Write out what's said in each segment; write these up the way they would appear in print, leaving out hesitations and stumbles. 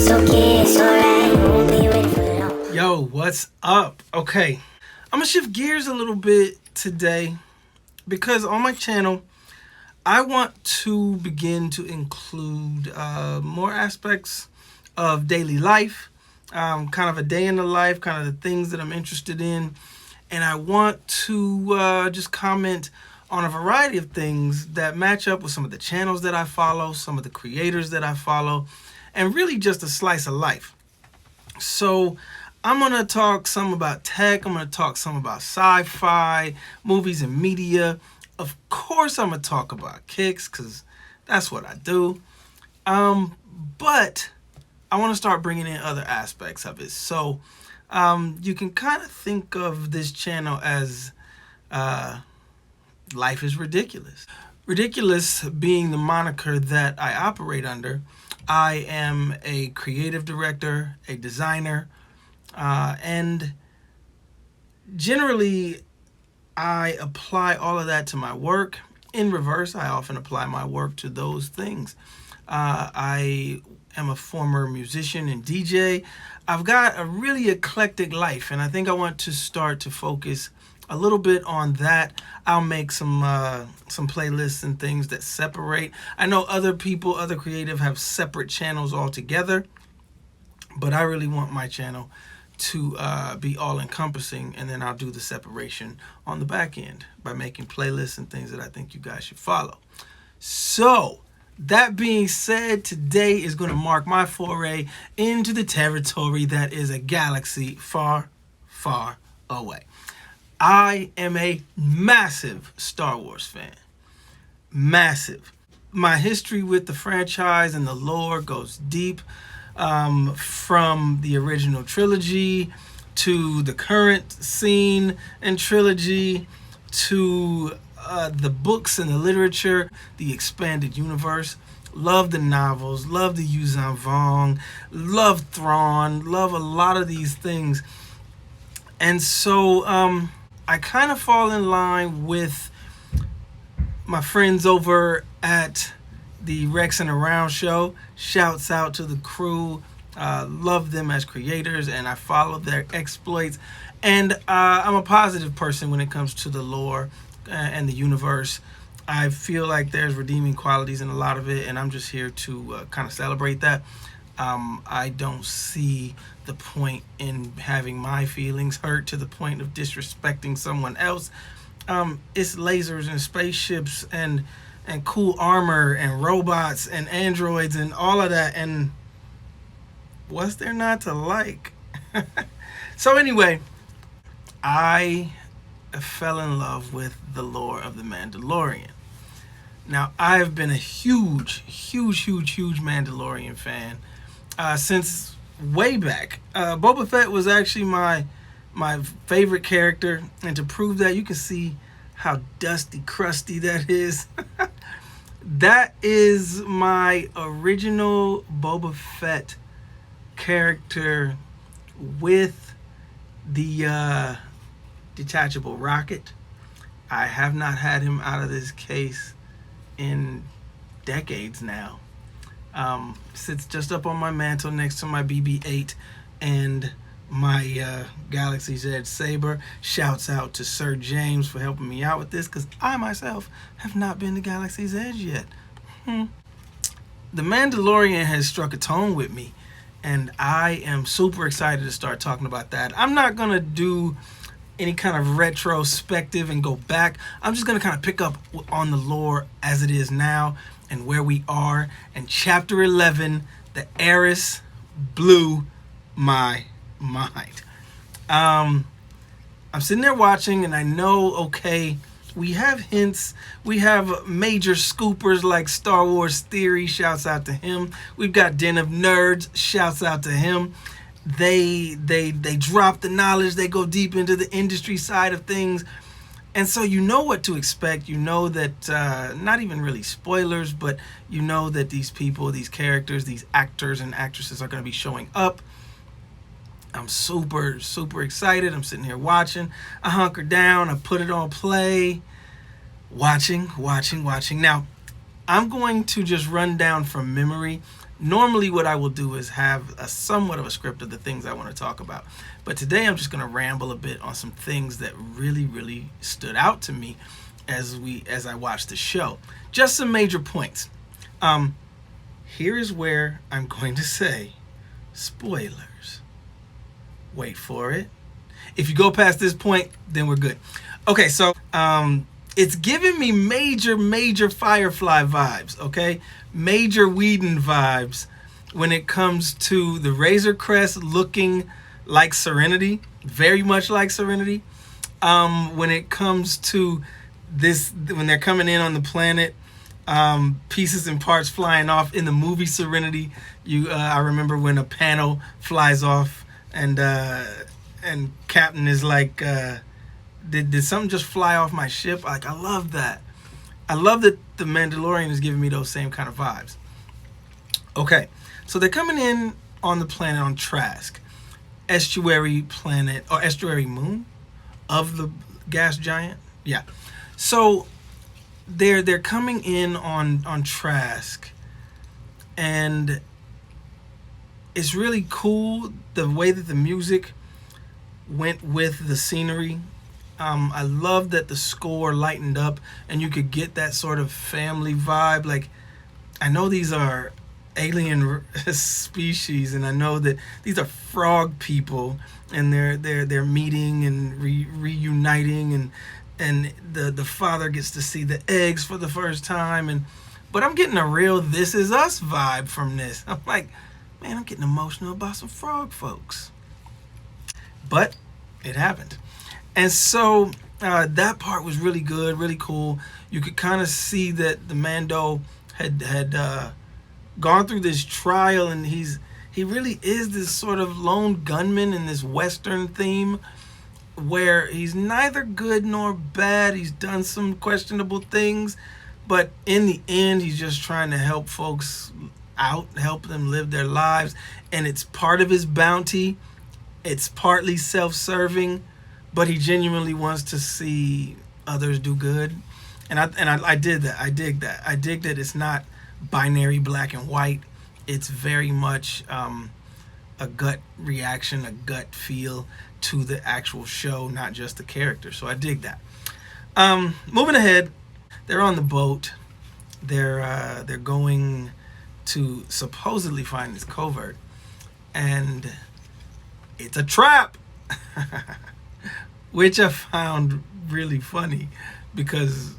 okay, it's alright, won't be ready for long. Yo, what's up? Okay, I'm gonna shift gears a little bit today because on my channel, I want to begin to include more aspects of daily life, kind of a day in the life, kind of the things that I'm interested in. And I want to just comment on a variety of things that match up with some of the channels that I follow, some of the creators that I follow, and really just a slice of life. So I'm going to talk some about tech. I'm going to talk some about sci-fi, movies and media. Of course, I'm going to talk about kicks because that's what I do. But I want to start bringing in other aspects of it. So you can kind of think of this channel as Life is Ridiculous. Ridiculous being the moniker that I operate under. I am a creative director, a designer, and generally I apply all of that to my work. In reverse, I often apply my work to those things. I am a former musician and DJ. I've got a really eclectic life, and I think I want to start to focus a little bit on that. I'll make some playlists and things that separate. I know other people, other creative have separate channels altogether, but I really want my channel to be all-encompassing, and then I'll do the separation on the back end by making playlists and things that I think you guys should follow. So that being said, today is going to mark my foray into the territory that is a galaxy far, far away. I am a massive Star Wars fan. Massive. My history with the franchise and the lore goes deep, from the original trilogy to the current scene and trilogy to the books and the literature, the expanded universe. Love the novels, love the Yuuzhan Vong, love Thrawn, love a lot of these things. And so I kind of fall in line with my friends over at the Rexin Around show. Shouts out to the crew. Love them as creators, and I follow their exploits. And I'm a positive person when it comes to the lore and the universe. I feel like there's redeeming qualities in a lot of it, and I'm just here to kind of celebrate that. I don't see the point in having my feelings hurt to the point of disrespecting someone else. It's lasers and spaceships and cool armor and robots and androids and all of that, and what's there not to like? So anyway, I fell in love with the lore of the Mandalorian. Now, I've been a huge Mandalorian fan since way back. Boba Fett was actually my favorite character, and to prove that, you can see how dusty, crusty that is. That is my original Boba Fett character with the detachable rocket. I have not had him out of this case in decades now. Sits just up on my mantle next to my BB-8 and my Galaxy's Edge saber. Shouts out to Sir James for helping me out with this, because I myself have not been to Galaxy's Edge yet. The Mandalorian has struck a tone with me, and I am super excited to start talking about that. I'm not going to do any kind of retrospective and go back. I'm just going to kind of pick up on the lore as it is now and where we are. And Chapter 11, the heiress, blew my mind. I'm sitting there watching, and I know, okay, we have hints. We have major scoopers like Star Wars Theory. Shouts out to him. We've got Den of Nerds. Shouts out to him. They drop the knowledge. They go deep into the industry side of things. And so you know what to expect. You know that, not even really spoilers, but you know that these people, these characters, these actors and actresses are going to be showing up. I'm super excited. I'm sitting here watching. I hunker down. I put it on play. Watching. Now, I'm going to just run down from memory Normally what I will do is have a somewhat of a script of the things I want to talk about. But today I'm just going to ramble a bit on some things that really stood out to me as I watched the show. Just some major points. Here's where I'm going to say spoilers. Wait for it. If you go past this point, then we're good. Okay, so it's giving me major Firefly vibes, okay? Major Whedon vibes when it comes to the Razor Crest looking like Serenity, very much like Serenity. When it comes to this, when they're coming in on the planet, pieces and parts flying off in the movie Serenity. I remember when a panel flies off and Captain is like, did something just fly off my ship? Like, I love that. I love that the Mandalorian is giving me those same kind of vibes. Okay, so they're coming in on the planet on Trask, estuary planet or estuary moon of the gas giant. Yeah, so they're coming in on Trask, and it's really cool the way that the music went with the scenery. I love that the score lightened up and you could get that sort of family vibe. Like, I know these are alien species, and I know that these are frog people, and they're meeting and reuniting, and the father gets to see the eggs for the first time, but I'm getting a real This Is Us vibe from this. I'm like, man, I'm getting emotional about some frog folks. But it happened. And so that part was really good, really cool. You could kind of see that the Mando had gone through this trial, and he really is this sort of lone gunman in this Western theme, where he's neither good nor bad. He's done some questionable things, but in the end, he's just trying to help folks out, help them live their lives, and it's part of his bounty. It's partly self-serving, but he genuinely wants to see others do good, and I did that. I dig that. I dig that it's not binary black and white. It's very much a gut reaction, a gut feel to the actual show, not just the character. So I dig that. Moving ahead, they're on the boat. They're going to supposedly find this covert, and it's a trap. Which I found really funny, because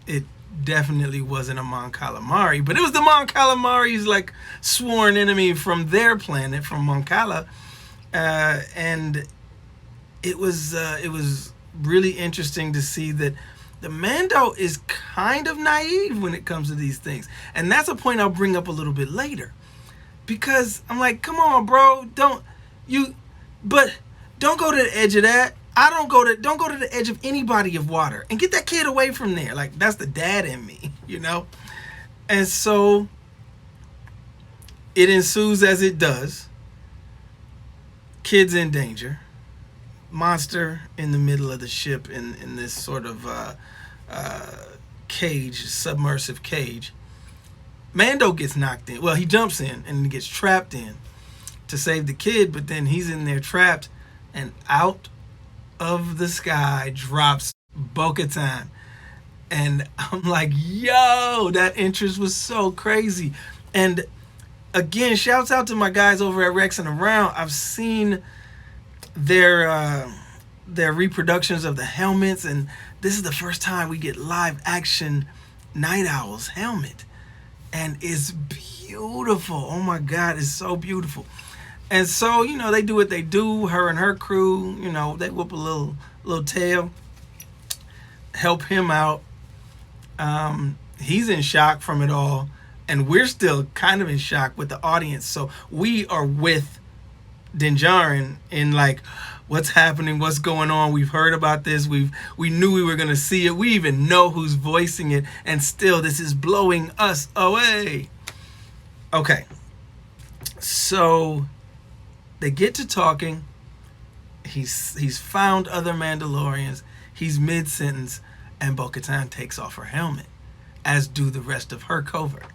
it definitely wasn't a Mon Calamari, but it was the Mon Calamari's like sworn enemy from their planet, from Mon Cala, and it was really interesting to see that the Mando is kind of naive when it comes to these things, and that's a point I'll bring up a little bit later, because I'm like, come on, bro, don't go to the edge of that. Don't go to the edge of any body of water, and get that kid away from there. Like, that's the dad in me, you know? And so it ensues as it does. Kid's in danger. Monster in the middle of the ship in this sort of cage, submersive cage. Mando gets knocked in. Well, he jumps in and he gets trapped in to save the kid, but then he's in there trapped, and out of the sky drops Bo-Katan, and I'm like, yo, that interest was so crazy. And again, shouts out to my guys over at Rexin Around. I've seen their reproductions of the helmets, and this is the first time we get live action Night Owl's helmet, and it's beautiful. Oh my god, it's so beautiful. And so, you know, they do what they do. Her and her crew, you know, they whoop a little tail, help him out. He's in shock from it all, and we're still kind of in shock with the audience. So we are with Din Djarin in like, what's happening? What's going on? We've heard about this. We knew we were gonna see it. We even know who's voicing it, and still, this is blowing us away. Okay, so they get to talking. He's found other Mandalorians. He's mid-sentence, and Bo-Katan takes off her helmet, as do the rest of her covert.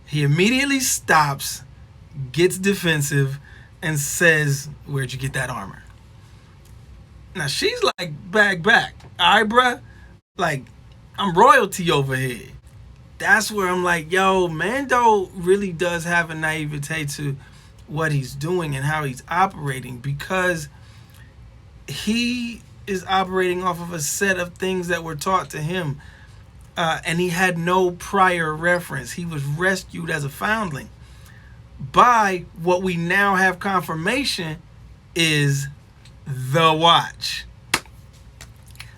He immediately stops, gets defensive, and says, "Where'd you get that armor?" Now she's like, back. All right, bruh. Like, I'm royalty over here. That's where I'm like, yo, Mando really does have a naivete to what he's doing and how he's operating, because he is operating off of a set of things that were taught to him, and he had no prior reference. He was rescued as a foundling by what we now have confirmation is the Watch.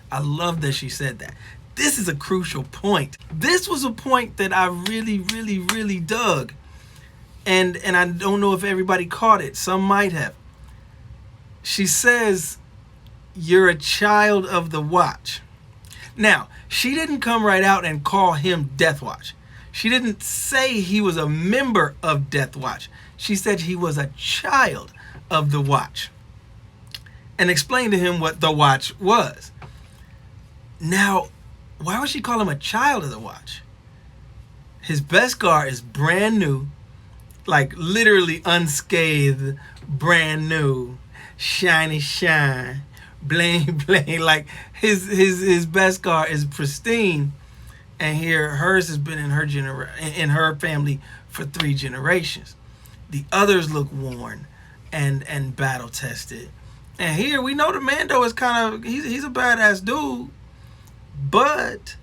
I love that she said that. This is a crucial point. This was a point that I really dug. And I don't know if everybody caught it. Some might have. She says, "You're a child of the Watch." Now, she didn't come right out and call him Death Watch. She didn't say he was a member of Death Watch. She said he was a child of the Watch, and explained to him what the Watch was. Now, why would she call him a child of the Watch? His Beskar is brand new, like literally unscathed, brand new, shiny shine, bling bling. Like his Beskar is pristine, and here hers has been in her family for 3 generations. The others look worn and battle tested. And here we know the Mando is kind of he's a badass dude, but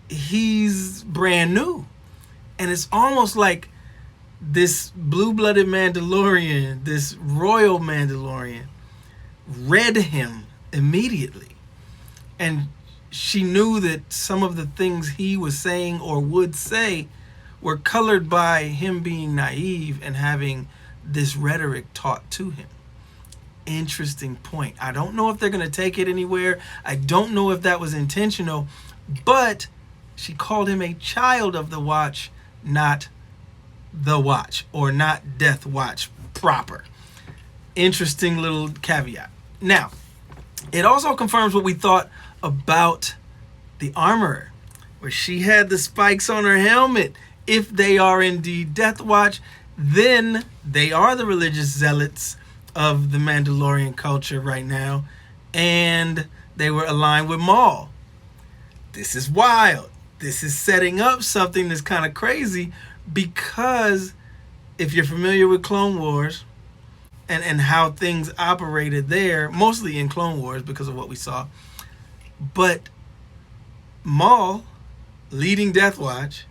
he's brand new. And it's almost like this blue-blooded Mandalorian, this royal Mandalorian, read him immediately. And she knew that some of the things he was saying or would say were colored by him being naive and having this rhetoric taught to him. Interesting point. I don't know if they're going to take it anywhere. I don't know if that was intentional, but she called him a child of the Watch, not the Watch, or not Death Watch proper. Interesting little caveat. Now, it also confirms what we thought about the armorer, where she had the spikes on her helmet. If they are indeed Death Watch, then they are the religious zealots of the Mandalorian culture right now, and they were aligned with Maul. This is wild. This is setting up something that's kind of crazy, because if you're familiar with Clone Wars and how things operated there, mostly in Clone Wars because of what we saw, but Maul, leading Death Watch,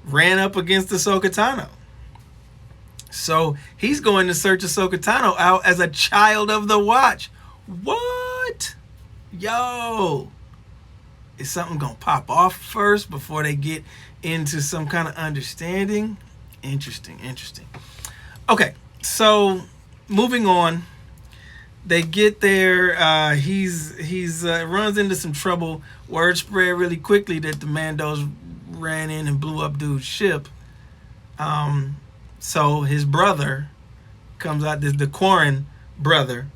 ran up against Ahsoka Tano. So he's going to search Ahsoka Tano out as a child of the Watch. What? Yo. Is something going to pop off first before they get into some kind of understanding? Interesting. Okay, so moving on. They get there. He's runs into some trouble. Word spread really quickly that the Mandos ran in and blew up dude's ship. So his brother comes out, the Quarren brother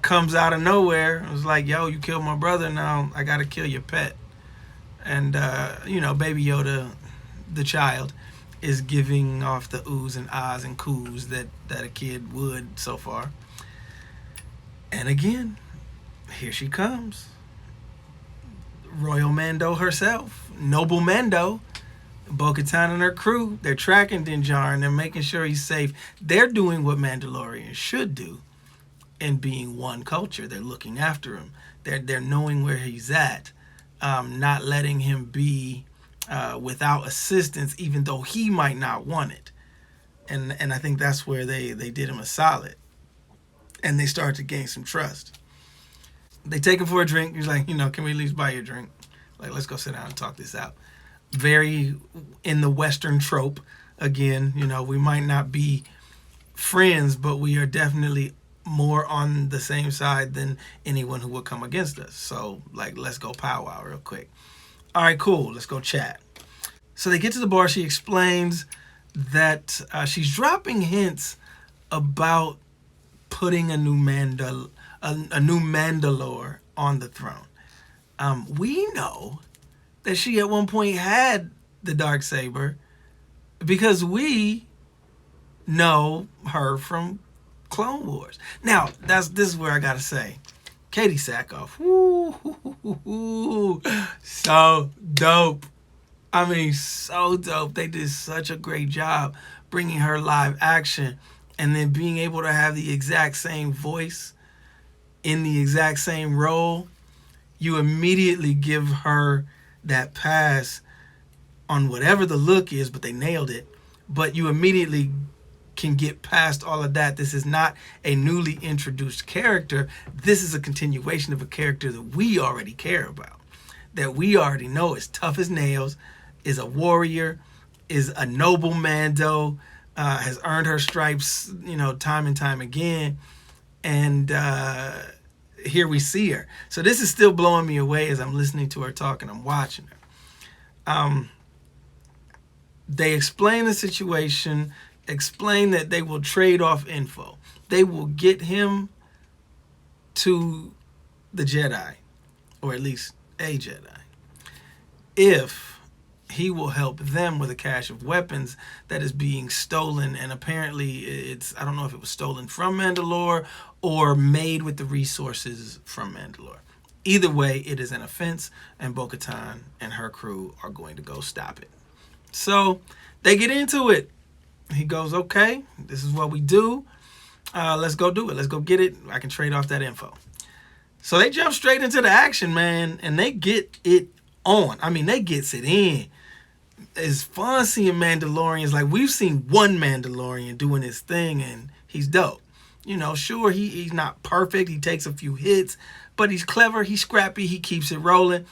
comes out of nowhere and was like, "Yo, you killed my brother, now I gotta kill your pet." And Baby Yoda, the child, is giving off the oohs and ahs and coos that a kid would so far. And again, here she comes. Royal Mando herself, Noble Mando, Bo-Katan and her crew. They're tracking Din Djarin and they're making sure he's safe. They're doing what Mandalorians should do in being one culture. They're looking after him. They're knowing where he's at, not letting him be without assistance, even though he might not want it. And I think that's where they did him a solid. And they started to gain some trust. They take him for a drink. He's like, can we at least buy you a drink? Like, let's go sit down and talk this out. Very in the Western trope. Again, we might not be friends, but we are definitely more on the same side than anyone who would come against us. So, let's go powwow real quick. All right, cool. Let's go chat. So they get to the bar. She explains that she's dropping hints about putting a new Mandalore on the throne. We know that she at one point had the Darksaber because we know her from Clone Wars. Now, this is where I gotta say, Katie Sackhoff, woo, so dope. I mean, so dope. They did such a great job bringing her live action and then being able to have the exact same voice in the exact same role. You immediately give her that pass on whatever the look is, but they nailed it. But you immediately can get past all of that. This is not a newly introduced character. This is a continuation of a character that we already care about, that we already know is tough as nails, is a warrior, is a noble Mando, has earned her stripes, time and time again. And here we see her. So this is still blowing me away as I'm listening to her talk and I'm watching her. They explain the situation, explain that they will trade off info. They will get him to the Jedi, or at least a Jedi, if he will help them with a cache of weapons that is being stolen. And apparently I don't know if it was stolen from Mandalore or made with the resources from Mandalore. Either way, it is an offense, and Bo-Katan and her crew are going to go stop it. So they get into it. He goes, okay, this is what we do. Let's go do it. Let's go get it. I can trade off that info. So they jump straight into the action, man, and they get it on. I mean, they gets it in. It's fun seeing Mandalorians. Like, we've seen one Mandalorian doing his thing, and he's dope. Sure, he's not perfect. He takes a few hits, but he's clever. He's scrappy. He keeps it rolling.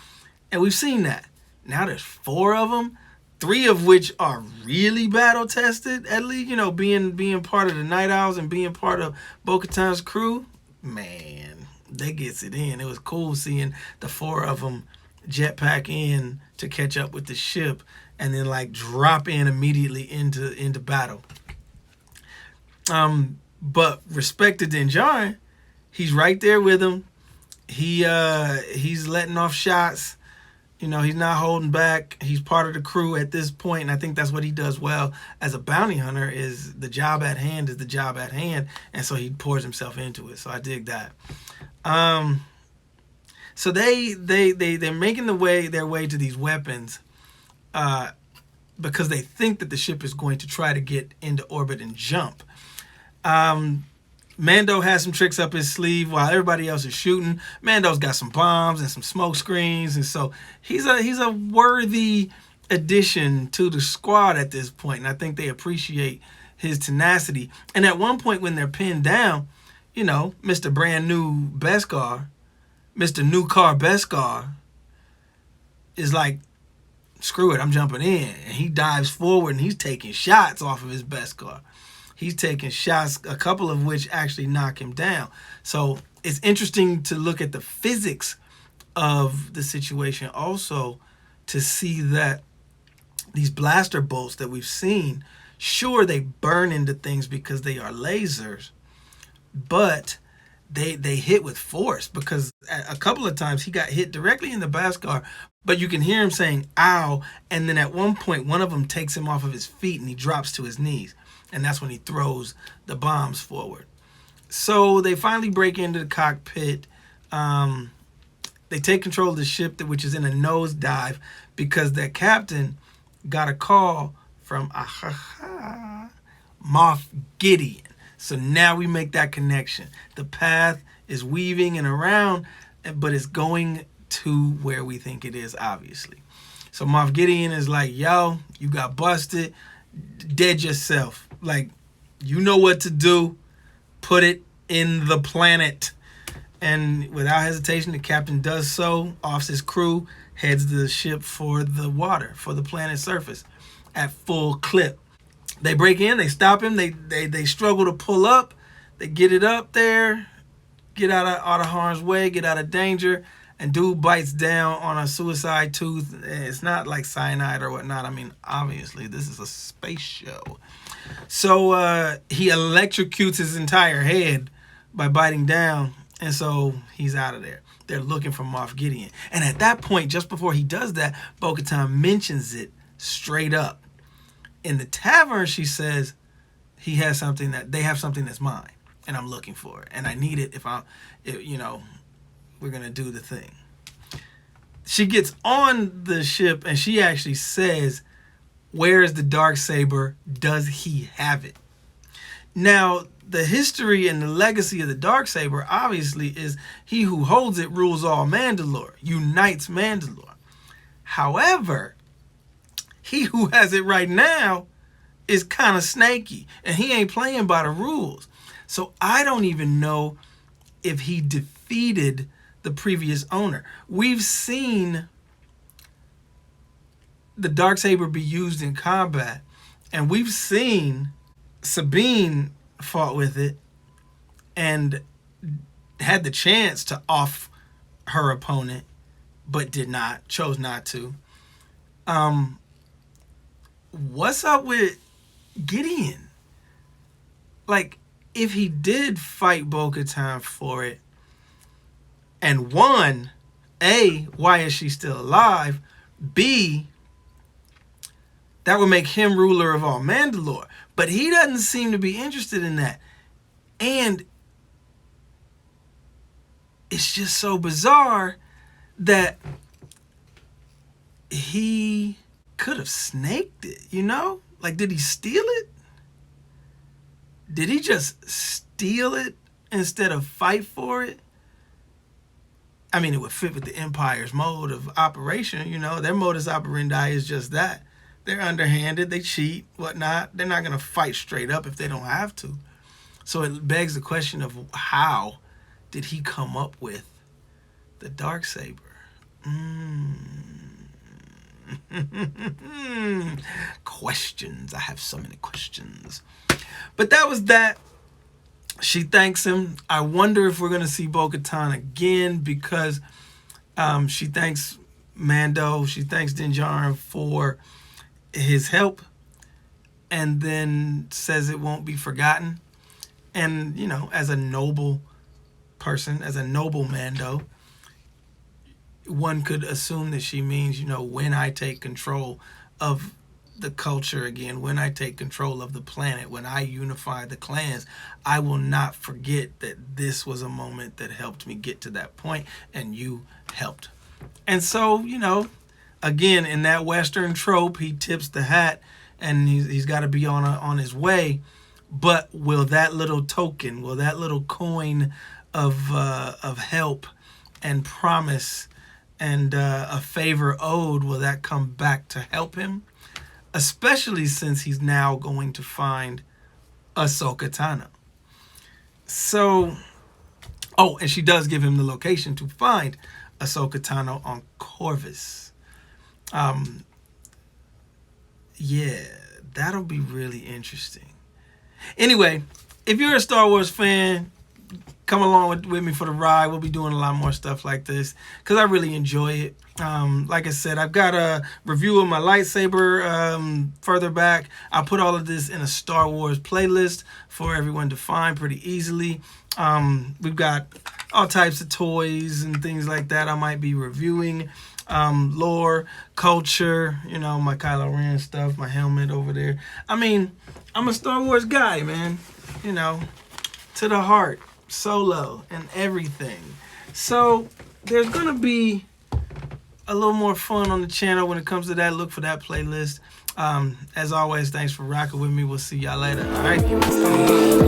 And we've seen that. Now there's 4 of them, 3 of which are really battle tested. At least, being part of the Night Owls and being part of Bo-Katan's crew. Man, they gets it in. It was cool seeing the 4 of them jetpack in to catch up with the ship and then drop in immediately into battle. But respect to Din Djarin, he's right there with him. He's letting off shots. He's not holding back. He's part of the crew at this point, and I think that's what he does well as a bounty hunter. Is the job at hand is the job at hand, and so he pours himself into it. So I dig that. So they're making their way to these weapons, because they think that the ship is going to try to get into orbit and jump. Mando has some tricks up his sleeve while everybody else is shooting. Mando's got some bombs and some smoke screens, and so he's a worthy addition to the squad at this point, and I think they appreciate his tenacity. And at one point when they're pinned down, Mr. Brand New Beskar, Mr. New Car Beskar is like, screw it, I'm jumping in. And he dives forward and he's taking shots off of his Beskar. He's taking shots, a couple of which actually knock him down. So it's interesting to look at the physics of the situation also, to see that these blaster bolts that we've seen, sure, they burn into things because they are lasers, but they hit with force, because a couple of times he got hit directly in the Beskar, but you can hear him saying, ow, and then at one point, one of them takes him off of his feet and he drops to his knees. And that's when he throws the bombs forward. So they finally break into the cockpit. They take control of the ship, which is in a nosedive, because their captain got a call from Moff Gideon. So now we make that connection. The path is weaving and around, but it's going to where we think it is, obviously. So Moff Gideon is like, yo, you got busted. Dead yourself. You know what to do. Put it in the planet. And without hesitation, the captain does so, offs his crew, heads the ship for the water, for the planet's surface at full clip. They break in, they stop him, they struggle to pull up, they get it up there, get out of harm's way, get out of danger, and dude bites down on a suicide tooth. It's not like cyanide or whatnot. I mean, obviously, this is a space show. So he electrocutes his entire head by biting down, and so he's out of there. They're looking for Moff Gideon. And at that point, just before he does that, Bo-Katan mentions it straight up. In the tavern, she says they have something that's mine, and I'm looking for it, and I need it we're gonna do the thing. She gets on the ship, and she actually says, "Where is the Darksaber? Does he have it?" Now, the history and the legacy of the Darksaber obviously is he who holds it rules all Mandalore, unites Mandalore. However, he who has it right now is kind of snaky, and he ain't playing by the rules. So I don't even know if he defeated the previous owner. We've seen the Darksaber be used in combat, and we've seen Sabine fought with it and had the chance to off her opponent, but chose not to. What's up with Gideon? Like, if he did fight Bo-Katan for it and won, A, why is she still alive? B, that would make him ruler of all Mandalore. But he doesn't seem to be interested in that. And it's just so bizarre that he could have snaked it, Like, did he steal it? Did he just steal it instead of fight for it? I mean, it would fit with the Empire's mode of operation, Their modus operandi is just that. They're underhanded, they cheat, whatnot. They're not going to fight straight up if they don't have to. So it begs the question of how did he come up with the Darksaber? Questions. I have so many questions. But that was that. She thanks him. I wonder if we're going to see Bo-Katan again, because she thanks Mando. She thanks Din Djarin for his help, and then says it won't be forgotten. And, as a noble person, as a noble Mando, one could assume that she means, when I take control of the culture again, when I take control of the planet, when I unify the clans, I will not forget that this was a moment that helped me get to that point, and you helped. And so, again, in that Western trope, he tips the hat, and he's got to be on his way. But will that little token, will that little coin of help and promise and a favor owed, will that come back to help him? Especially since he's now going to find Ahsoka Tano. So, and she does give him the location to find Ahsoka Tano on Corvus. Yeah, that'll be really interesting. Anyway, if you're a Star Wars fan, come along with me for the ride. We'll be doing a lot more stuff like this because I really enjoy it. Like I said, I've got a review of my lightsaber further back. I'll put all of this in a Star Wars playlist for everyone to find pretty easily. We've got all types of toys and things like that I might be reviewing. Lore, culture, my Kylo Ren stuff, my helmet over there. I mean, I'm a Star Wars guy, man. To the heart, Solo, and everything. So there's gonna be a little more fun on the channel when it comes to that. Look for that playlist. As always, thanks for rocking with me. We'll see y'all later. All right.